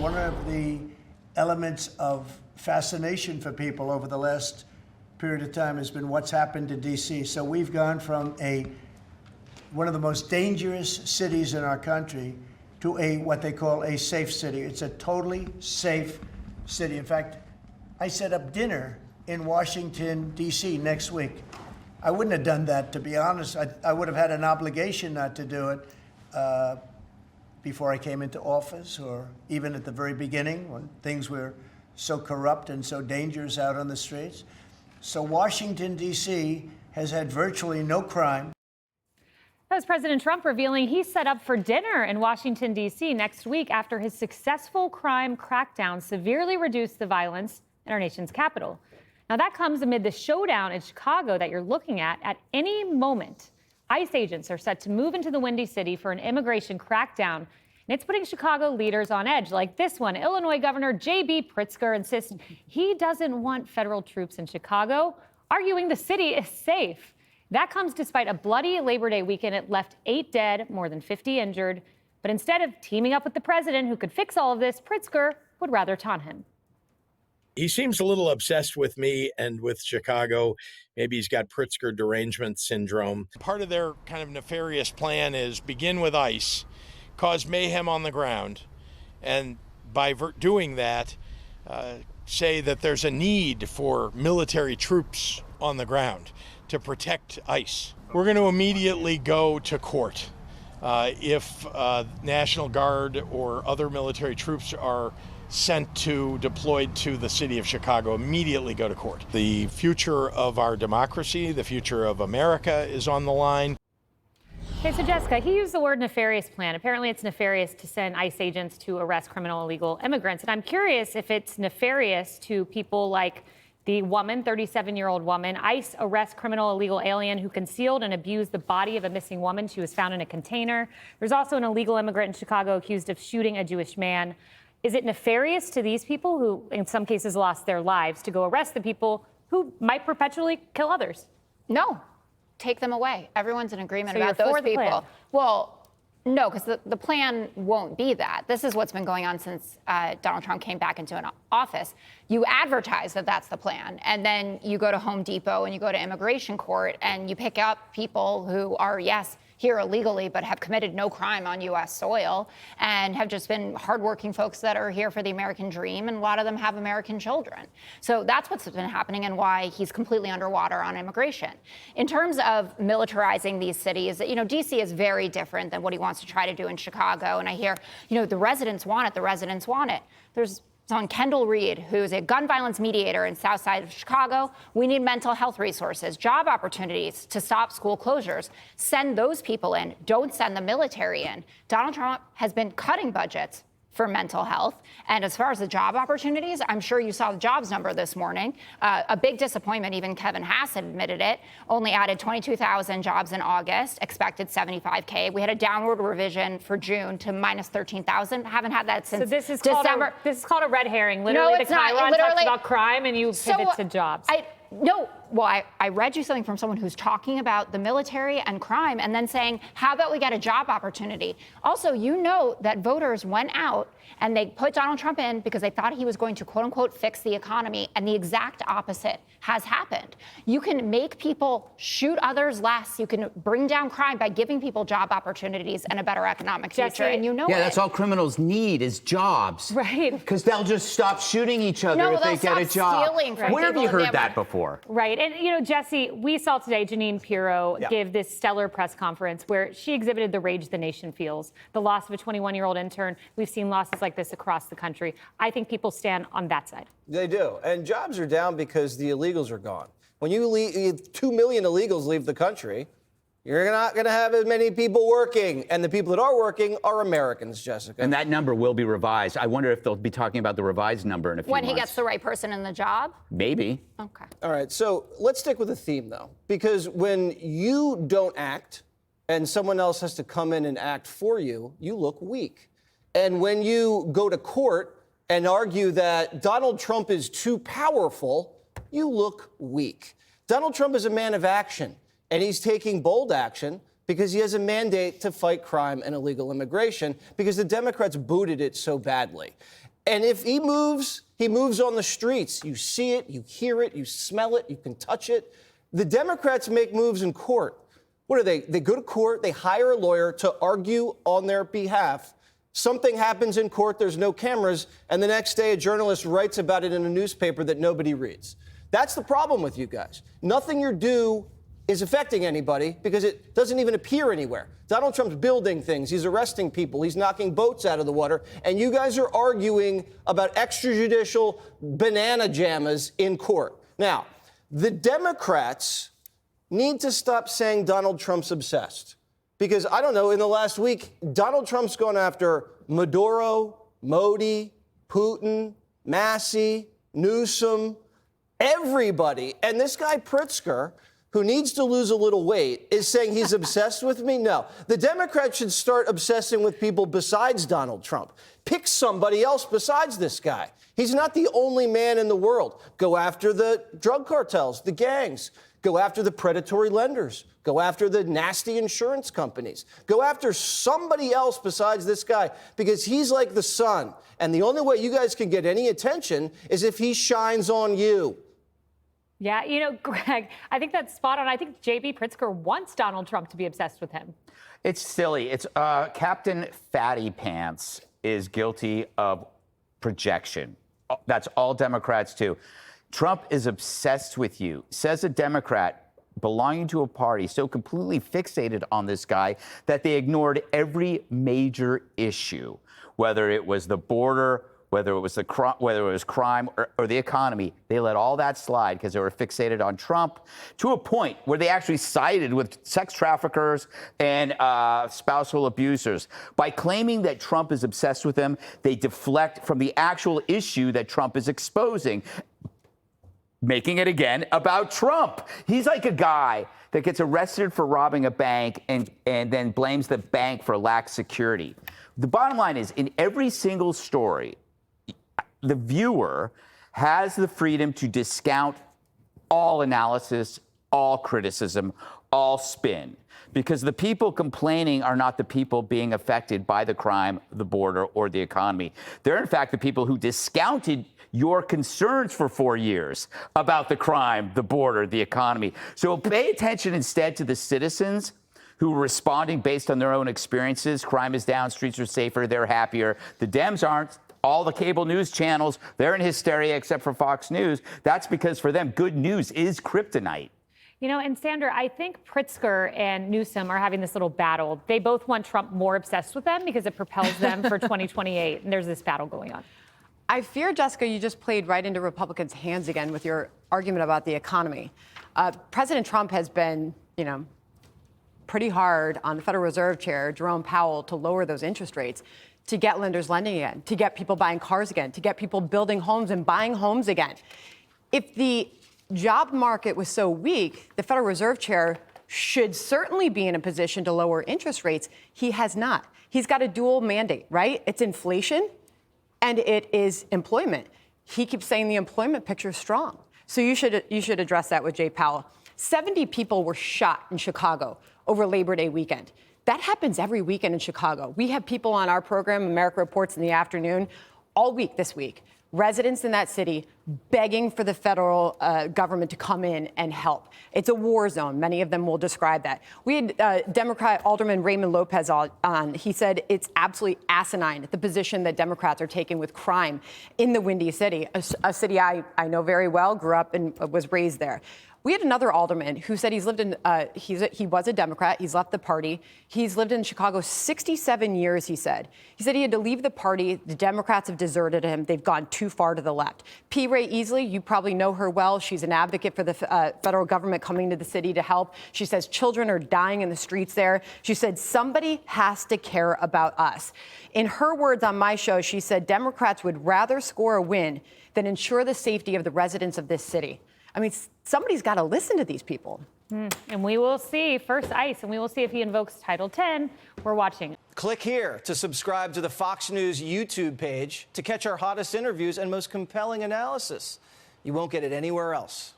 one of the elements of fascination for people over the last period of time has been what's happened to D.C. So we've gone from one of the most dangerous cities in our country to what they call a safe city. It's a totally safe city. In fact, I set up dinner in Washington, D.C. next week. I wouldn't have done that, to be honest. I would have had an obligation not to do it before I came into office, or even at the very beginning when things were so corrupt and so dangerous out on the streets. So Washington, D.C. has had virtually no crime. That was President Trump revealing he's set up for dinner in Washington, D.C. next week after his successful crime crackdown severely reduced the violence in our nation's capital. Now, that comes amid the showdown in Chicago that you're looking at. At any moment, ICE agents are set to move into the Windy City for an immigration crackdown. And it's putting Chicago leaders on edge, like this one. Illinois Governor J.B. Pritzker insists he doesn't want federal troops in Chicago, arguing the city is safe. That comes despite a bloody Labor Day weekend. It left 8 dead, more than 50 injured. But instead of teaming up with the president, who could fix all of this, Pritzker would rather taunt him. He seems a little obsessed with me and with Chicago. Maybe he's got Pritzker derangement syndrome. Part of their kind of nefarious plan is begin with ICE, cause mayhem on the ground, and by doing that, say that there's a need for military troops on the ground to protect ICE. We're going to immediately go to court. If National Guard or other military troops are deployed to the city of Chicago, immediately go to court. The future of our democracy, the future of America is on the line. Okay, so Jessica, he used the word nefarious plan. Apparently it's nefarious to send ICE agents to arrest criminal illegal immigrants. And I'm curious if it's nefarious to people like the woman, 37-year-old woman. ICE arrests criminal illegal alien who concealed and abused the body of a missing woman. She was found in a container. There's also an illegal immigrant in Chicago accused of shooting a Jewish man. Is it nefarious to these people who, in some cases, lost their lives to go arrest the people who might perpetually kill others? No. Take them away. Everyone's in agreement So about you're those for the people. plan. Well, no, because the plan won't be that. This is what's been going on since Donald Trump came back into an office. You advertise that that's the plan, and then you go to Home Depot and you go to immigration court and you pick up people who are, yes, here illegally, but have committed no crime on U.S. soil and have just been hardworking folks that are here for the American dream, and a lot of them have American children. So that's what's been happening and why he's completely underwater on immigration. In terms of militarizing these cities, D.C. is very different than what he wants to try to do in Chicago. And I hear, the residents want it, the residents want it. It's on Kendall Reed, who's a gun violence mediator in South Side of Chicago. We need mental health resources, job opportunities to stop school closures. Send those people in. Don't send the military in. Donald Trump has been cutting budgets for mental health. And as far as the job opportunities, I'm sure you saw the jobs number this morning. A big disappointment, even Kevin Hassett admitted it. Only added 22,000 jobs in August, expected 75K. We had a downward revision for June to minus 13,000. Haven't had that since December. This is called a red herring. Literally, no, it's the not. Chiron talks about crime and you pivot to jobs. I read you something from someone who's talking about the military and crime and then saying, how about we get a job opportunity? Also, that voters went out and they put Donald Trump in because they thought he was going to, quote unquote, fix the economy. And the exact opposite has happened. You can make people shoot others less. You can bring down crime by giving people job opportunities and a better economic future. And that's all criminals need is jobs. Right. Because they'll just stop shooting each other if they get a job. Where have you heard that before? Right. And, Jesse, we saw today Jeanine Pirro give this stellar press conference where she exhibited the rage the nation feels, the loss of a 21-year-old intern. We've seen losses like this across the country. I think people stand on that side. They do. And jobs are down because the illegals are gone. When you leave, 2 million illegals leave the country, you're not going to have as many people working. And the people that are working are Americans, Jessica. And that number will be revised. I wonder if they'll be talking about the revised number in a few months. When he gets the right person in the job? Maybe. Okay. All right. So let's stick with the theme, though, because when you don't act and someone else has to come in and act for you, you look weak. And when you go to court and argue that Donald Trump is too powerful, you look weak. Donald Trump is a man of action. And he's taking bold action because he has a mandate to fight crime and illegal immigration because the Democrats booted it so badly. And if he moves on the streets. You see it, you hear it, you smell it, you can touch it. The Democrats make moves in court. What are they? They go to court, they hire a lawyer to argue on their behalf. Something happens in court, there's no cameras, and the next day a journalist writes about it in a newspaper that nobody reads. That's the problem with you guys. Nothing you do is affecting anybody because it doesn't even appear anywhere. Donald Trump's building things. He's arresting people. He's knocking boats out of the water. And you guys are arguing about extrajudicial banana jammas in court. Now, the Democrats need to stop saying Donald Trump's obsessed. Because, I don't know, in the last week, Donald Trump's gone after Maduro, Modi, Putin, Massey, Newsom, everybody. And this guy Pritzker, who needs to lose a little weight, is saying he's obsessed with me? No. The Democrats should start obsessing with people besides Donald Trump. Pick somebody else besides this guy. He's not the only man in the world. Go after the drug cartels, the gangs. Go after the predatory lenders. Go after the nasty insurance companies. Go after somebody else besides this guy, because he's like the sun. And the only way you guys can get any attention is if he shines on you. Yeah, you know, Greg, I think that's spot on. I think J.B. Pritzker wants Donald Trump to be obsessed with him. It's silly. It's Captain Fatty Pants is guilty of projection. That's all Democrats do. Trump is obsessed with you, says a Democrat belonging to a party so completely fixated on this guy that they ignored every major issue, whether it was the border, whether it was crime or the economy. They let all that slide because they were fixated on Trump, to a point where they actually sided with sex traffickers and spousal abusers. By claiming that Trump is obsessed with them, they deflect from the actual issue that Trump is exposing, making it again about Trump. He's like a guy that gets arrested for robbing a bank and then blames the bank for lax security. The bottom line is, in every single story, the viewer has the freedom to discount all analysis, all criticism, all spin, because the people complaining are not the people being affected by the crime, the border, or the economy. They're, in fact, the people who discounted your concerns for 4 years about the crime, the border, the economy. So pay attention instead to the citizens who are responding based on their own experiences. Crime is down, streets are safer, they're happier. The Dems aren't. All the cable news channels, they're in hysteria except for Fox News. That's because for them, good news is kryptonite. You know, and Sandra, I think Pritzker and Newsom are having this little battle. They both want Trump more obsessed with them because it propels them for 2028. And there's this battle going on. I fear, Jessica, you just played right into Republicans' hands again with your argument about the economy. President Trump has been, pretty hard on the Federal Reserve Chair, Jerome Powell, to lower those interest rates, to get lenders lending again, to get people buying cars again, to get people building homes and buying homes again. If the job market was so weak, the Federal Reserve Chair should certainly be in a position to lower interest rates. He has not. He's got a dual mandate, right? It's inflation and it is employment. He keeps saying the employment picture is strong. So you should address that with Jay Powell. 70 people were shot in Chicago over Labor Day weekend. That happens every weekend in Chicago. We have people on our program, America Reports, in the afternoon, all week this week, residents in that city begging for the federal government to come in and help. It's a war zone. Many of them will describe that. We had Democrat Alderman Raymond Lopez on. He said it's absolutely asinine, the position that Democrats are taking with crime in the Windy City, a city I know very well, grew up and was raised there. We had another alderman who said he's lived in, he was a Democrat. He's left the party. He's lived in Chicago 67 years, he said. He said he had to leave the party. The Democrats have deserted him. They've gone too far to the left. P. Ray Easley, you probably know her well. She's an advocate for the federal government coming to the city to help. She says children are dying in the streets there. She said somebody has to care about us. In her words on my show, she said Democrats would rather score a win than ensure the safety of the residents of this city. I mean, somebody's got to listen to these people. And we will see first ICE, and we will see if he invokes Title 10. We're watching. Click here to subscribe to the Fox News YouTube page to catch our hottest interviews and most compelling analysis. You won't get it anywhere else.